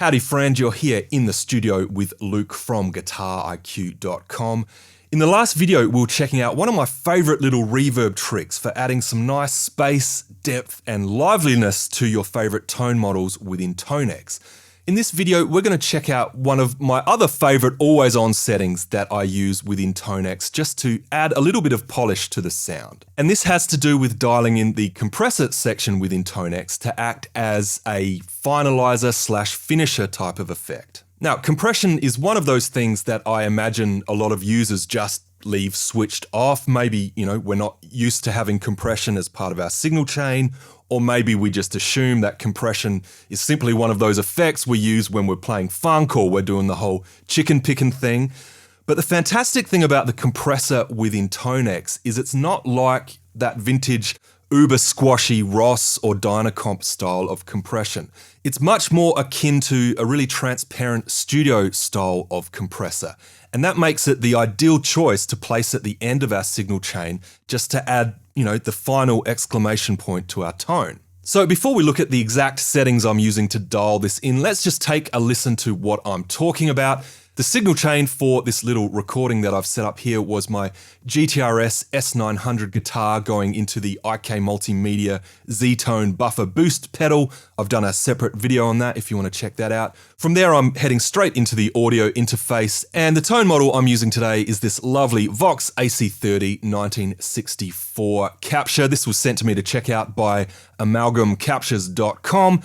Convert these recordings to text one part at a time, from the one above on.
Howdy friend, you're here in the studio with Luke from GuitarIQ.com. In the last video, we were checking out one of my favorite little reverb tricks for adding some nice space, depth, and liveliness to your favorite tone models within TONEX. In this video, we're going to check out one of my other favorite always-on settings that I use within TONEX just to add a little bit of polish to the sound. And this has to do with dialing in the compressor section within TONEX to act as a finalizer/finisher type of effect. Now, compression is one of those things that I imagine a lot of users just leave switched off. Maybe, we're not used to having compression as part of our signal chain, or maybe we just assume that compression is simply one of those effects we use when we're playing funk or we're doing the whole chicken picking thing. But the fantastic thing about the compressor within TONEX is it's not like that vintage uber squashy Ross or Dynacomp style of compression. It's much more akin to a really transparent studio style of compressor. And that makes it the ideal choice to place at the end of our signal chain just to add, the final exclamation point to our tone. So before we look at the exact settings I'm using to dial this in, let's just take a listen to what I'm talking about. The signal chain for this little recording that I've set up here was my GTRS S900 guitar going into the IK Multimedia Z-Tone buffer boost pedal. I've done a separate video on that if you want to check that out. From there, I'm heading straight into the audio interface, and the tone model I'm using today is this lovely Vox AC30 1964 capture. This was sent to me to check out by amalgamcaptures.com.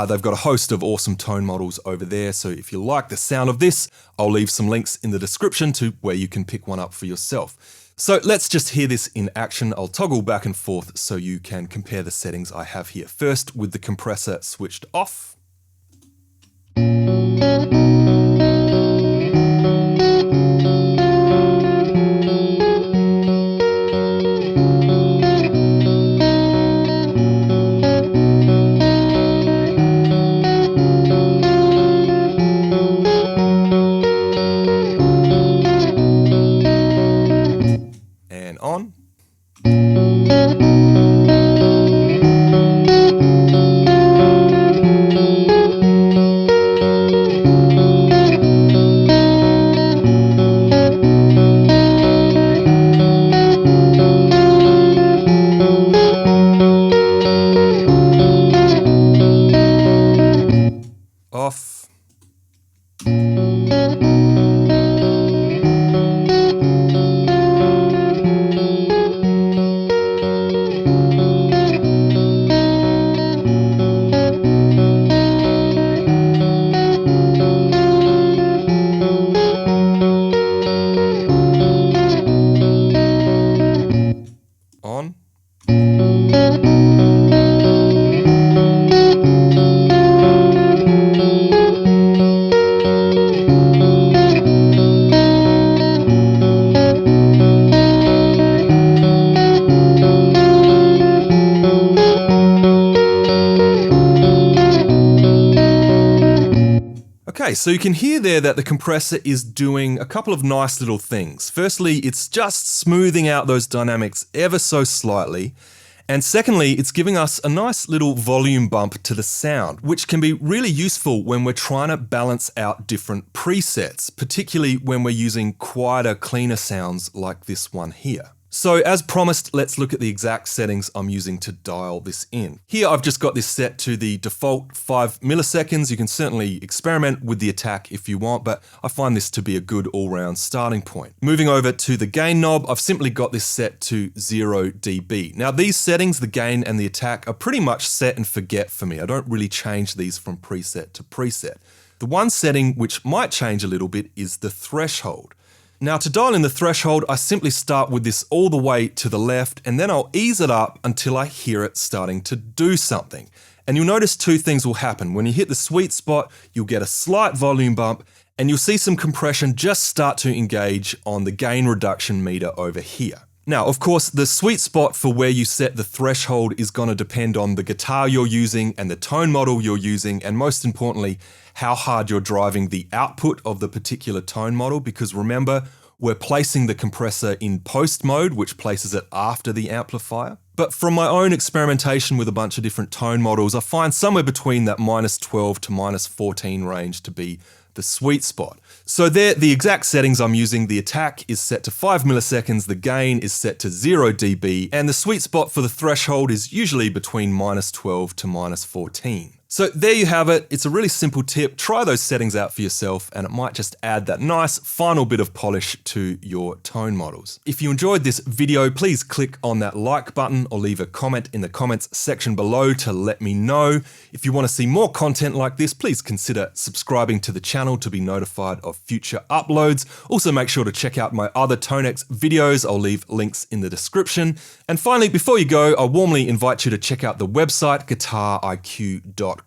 They've got a host of awesome tone models over there, so if you like the sound of this, I'll leave some links in the description to where you can pick one up for yourself. So let's just hear this in action. I'll toggle back and forth so you can compare the settings I have here. First, with the compressor switched off. On. Off. On. Okay, so you can hear there that the compressor is doing a couple of nice little things. Firstly, it's just smoothing out those dynamics ever so slightly. And secondly, it's giving us a nice little volume bump to the sound, which can be really useful when we're trying to balance out different presets, particularly when we're using quieter, cleaner sounds like this one here. So as promised, let's look at the exact settings I'm using to dial this in. Here I've just got this set to the default 5 milliseconds. You can certainly experiment with the attack if you want, but I find this to be a good all-round starting point. Moving over to the gain knob, I've simply got this set to 0 dB. Now these settings, the gain and the attack, are pretty much set and forget for me. I don't really change these from preset to preset. The one setting which might change a little bit is the threshold. Now to dial in the threshold, I simply start with this all the way to the left, and then I'll ease it up until I hear it starting to do something. And you'll notice two things will happen. When you hit the sweet spot, you'll get a slight volume bump, and you'll see some compression just start to engage on the gain reduction meter over here. Now, of course, the sweet spot for where you set the threshold is going to depend on the guitar you're using and the tone model you're using, and most importantly, how hard you're driving the output of the particular tone model, because remember, we're placing the compressor in post mode, which places it after the amplifier. But from my own experimentation with a bunch of different tone models, I find somewhere between that -12 to -14 range to be the sweet spot. So there, the exact settings I'm using, the attack is set to 5 milliseconds, the gain is set to 0 dB, and the sweet spot for the threshold is usually between -12 to -14. So there you have it. It's a really simple tip. Try those settings out for yourself and it might just add that nice final bit of polish to your tone models. If you enjoyed this video, please click on that like button or leave a comment in the comments section below to let me know. If you want to see more content like this, please consider subscribing to the channel to be notified of future uploads. Also make sure to check out my other TONEX videos. I'll leave links in the description. And finally, before you go, I warmly invite you to check out the website, guitariq.com.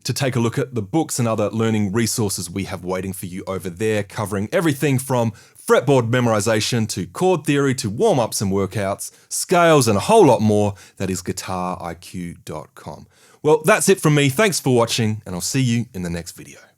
To take a look at the books and other learning resources we have waiting for you over there, covering everything from fretboard memorization to chord theory to warm-ups and workouts, scales, and a whole lot more. That is guitariq.com. Well, that's it from me. Thanks for watching, and I'll see you in the next video.